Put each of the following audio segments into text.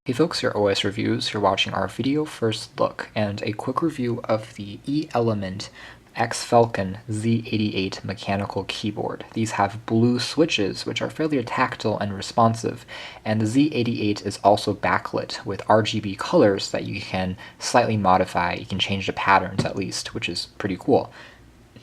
Hey folks, your OS Reviews. You're watching our video first look and a quick review of the E-Element Z-Falcon Z-88 mechanical keyboard. These have blue switches, which are fairly tactile and responsive, and the Z-88 is also backlit with RGB colors that you can slightly modify. You can change the patterns at least, which is pretty cool.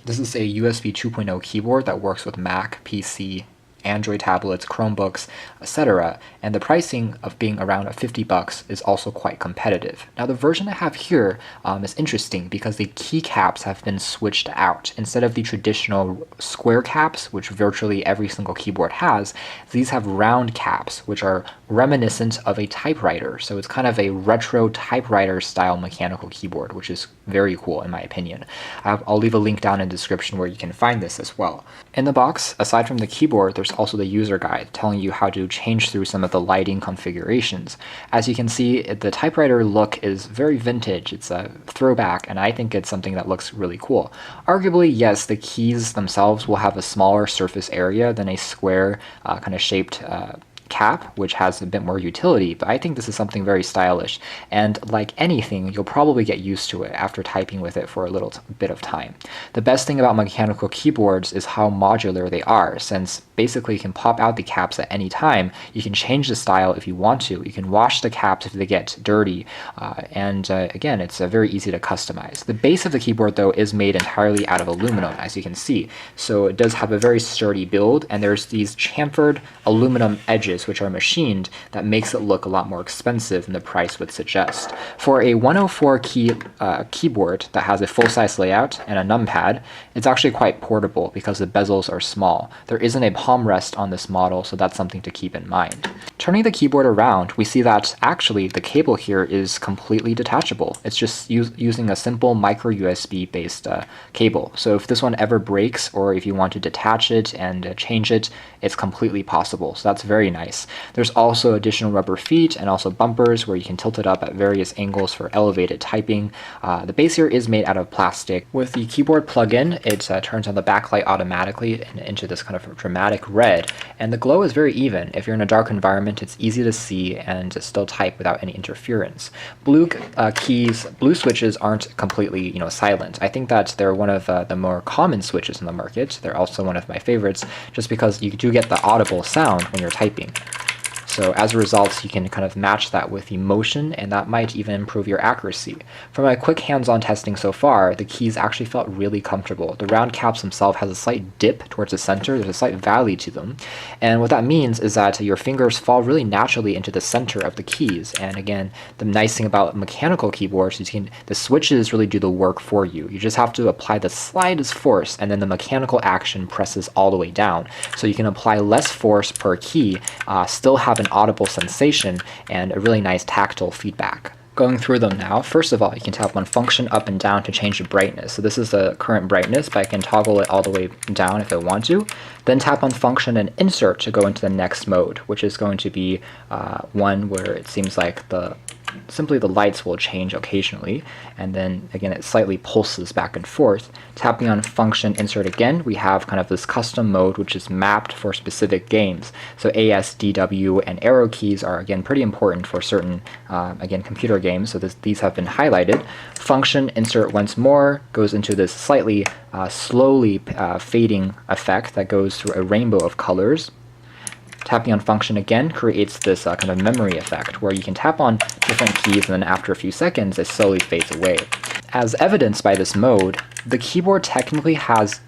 This is a USB 2.0 keyboard that works with Mac, PC, Android tablets, Chromebooks, etc. And the pricing of being around $50 is also quite competitive. Now the version I have here is interesting because the keycaps have been switched out. Instead of the traditional square caps, which virtually every single keyboard has, these have round caps, which are reminiscent of a typewriter. So it's kind of a retro typewriter style mechanical keyboard, which is very cool in my opinion. I'll leave a link down in the description where you can find this as well. In the box, aside from the keyboard, there's also the user guide telling you how to change through some of the lighting configurations. As you can see, the typewriter look is very vintage. It's a throwback, and I think it's something that looks really cool. Arguably, yes, the keys themselves will have a smaller surface area than a square kind of shaped cap, which has a bit more utility, but I think this is something very stylish, and like anything, you'll probably get used to it after typing with it for a little bit of time. The best thing about mechanical keyboards is how modular they are, since basically you can pop out the caps at any time. You can change the style if you want to. You can wash the caps if they get dirty, and again, it's very easy to customize. The base of the keyboard, though, is made entirely out of aluminum, as you can see, so it does have a very sturdy build, and there's these chamfered aluminum edges which are machined that makes it look a lot more expensive than the price would suggest. For a 104 key keyboard that has a full-size layout and a numpad, it's actually quite portable because the bezels are small. There isn't a palm rest on this model, so that's something to keep in mind. Turning the keyboard around, we see that actually the cable here is completely detachable. It's just using a simple micro USB based cable. So if this one ever breaks, or if you want to detach it and change it, it's completely possible. So that's very nice. There's also additional rubber feet and also bumpers where you can tilt it up at various angles for elevated typing. The base here is made out of plastic. With the keyboard plug-in, it turns on the backlight automatically into this kind of dramatic red, and the glow is very even. If you're in a dark environment, it's easy to see and still type without any interference. Blue switches aren't completely, silent. I think that they're one of the more common switches in the market. They're also one of my favorites, just because you do get the audible sound when you're typing. So as a result, you can kind of match that with the motion, and that might even improve your accuracy. From my quick hands-on testing so far, the keys actually felt really comfortable. The round caps themselves has a slight dip towards the center. There's a slight valley to them. And what that means is that your fingers fall really naturally into the center of the keys. And again, the nice thing about mechanical keyboards is the switches really do the work for you. You just have to apply the slightest force, and then the mechanical action presses all the way down. So you can apply less force per key, still have an audible sensation, and a really nice tactile feedback. Going through them now, first of all, you can tap on function up and down to change the brightness. So this is the current brightness, but I can toggle it all the way down if I want to. Then tap on function and insert to go into the next mode, which is going to be one where it seems like simply the lights will change occasionally, and then again it slightly pulses back and forth. Tapping on function insert again, we have kind of this custom mode which is mapped for specific games. So AS, DW, and arrow keys are again pretty important for certain again computer games, so these have been highlighted. Function insert once more goes into this slightly slowly fading effect that goes through a rainbow of colors. Tapping on function again creates this kind of memory effect where you can tap on different keys and then after a few seconds it slowly fades away. As evidenced by this mode, the keyboard technically has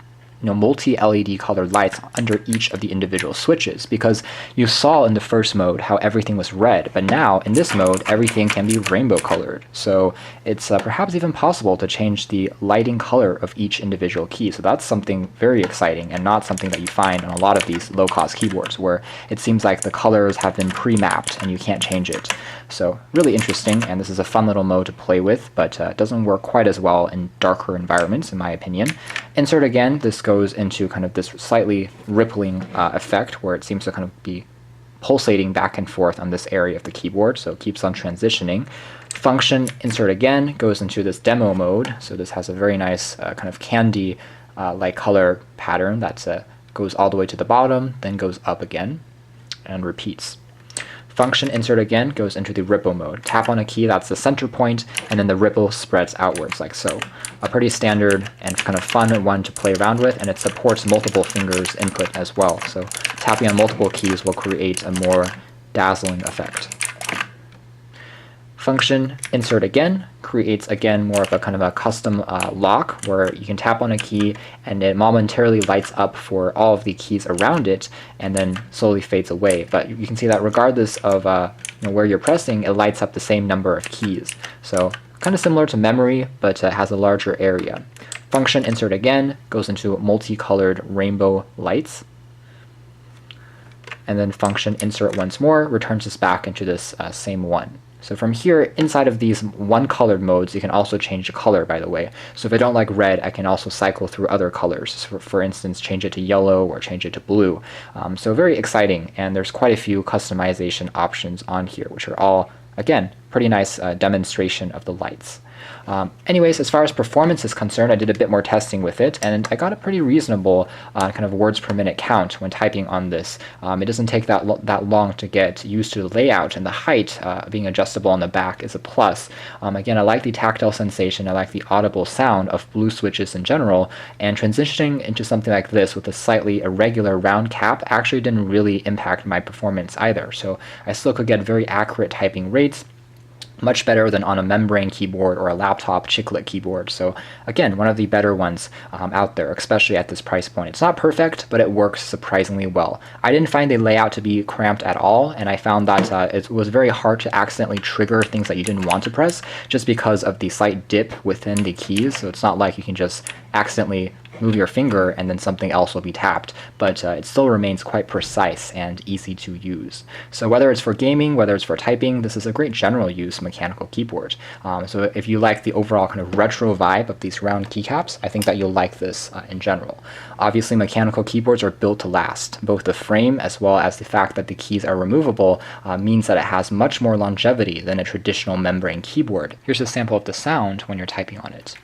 multi-LED colored lights under each of the individual switches, because you saw in the first mode how everything was red, but now in this mode everything can be rainbow colored. So it's perhaps even possible to change the lighting color of each individual key. So that's something very exciting and not something that you find on a lot of these low-cost keyboards where it seems like the colors have been pre-mapped and you can't change it. So really interesting, and this is a fun little mode to play with, but it doesn't work quite as well in darker environments in my opinion. Insert again, this goes into kind of this slightly rippling effect where it seems to kind of be pulsating back and forth on this area of the keyboard, so it keeps on transitioning. Function insert again goes into this demo mode, so this has a very nice kind of candy like color pattern that goes all the way to the bottom, then goes up again and repeats. Function insert again goes into the ripple mode. Tap on a key, that's the center point, and then the ripple spreads outwards like so. A pretty standard and kind of fun one to play around with, and it supports multiple fingers input as well. So tapping on multiple keys will create a more dazzling effect. Function insert again creates again more of a kind of a custom lock where you can tap on a key and it momentarily lights up for all of the keys around it and then slowly fades away. But you can see that regardless of where you're pressing, it lights up the same number of keys. So kind of similar to memory, but has a larger area. Function insert again goes into multicolored rainbow lights. And then function insert once more returns us back into this same one. So from here, inside of these one-colored modes, you can also change the color, by the way. So if I don't like red, I can also cycle through other colors. So for instance, change it to yellow or change it to blue. So very exciting, and there's quite a few customization options on here, which are all, again, pretty nice demonstration of the lights. Anyways, as far as performance is concerned, I did a bit more testing with it, and I got a pretty reasonable kind of words per minute count when typing on this. It doesn't take that long to get used to the layout, and the height being adjustable on the back is a plus. Again, I like the tactile sensation, I like the audible sound of blue switches in general, and transitioning into something like this with a slightly irregular round cap actually didn't really impact my performance either. So I still could get very accurate typing rates, much better than on a membrane keyboard or a laptop chiclet keyboard. So again, one of the better ones out there, especially at this price point. It's not perfect, but it works surprisingly well. I didn't find the layout to be cramped at all, and I found that it was very hard to accidentally trigger things that you didn't want to press just because of the slight dip within the keys. So it's not like you can just accidentally move your finger and then something else will be tapped, but it still remains quite precise and easy to use. So whether it's for gaming, whether it's for typing, this is a great general use mechanical keyboard. So if you like the overall kind of retro vibe of these round keycaps, I think that you'll like this in general. Obviously, mechanical keyboards are built to last. Both the frame as well as the fact that the keys are removable means that it has much more longevity than a traditional membrane keyboard. Here's a sample of the sound when you're typing on it.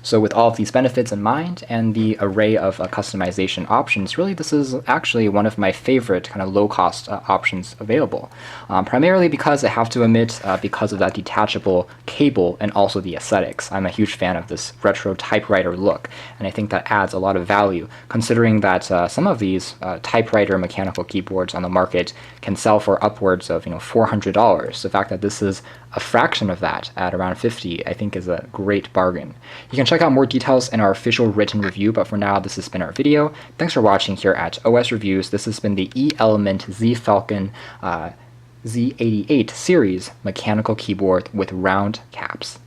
So with all of these benefits in mind and the array of customization options, really this is actually one of my favorite kind of low-cost options available. Primarily because I have to admit, because of that detachable cable and also the aesthetics. I'm a huge fan of this retro typewriter look, and I think that adds a lot of value, considering that some of these typewriter mechanical keyboards on the market can sell for upwards of $400. The fact that this is a fraction of that at around $50, I think is a great bargain. You can check out more details in our official written review, but for now, this has been our video. Thanks for watching here at OS Reviews. This has been the E-Element Z-Falcon Z-88 series mechanical keyboard with round caps.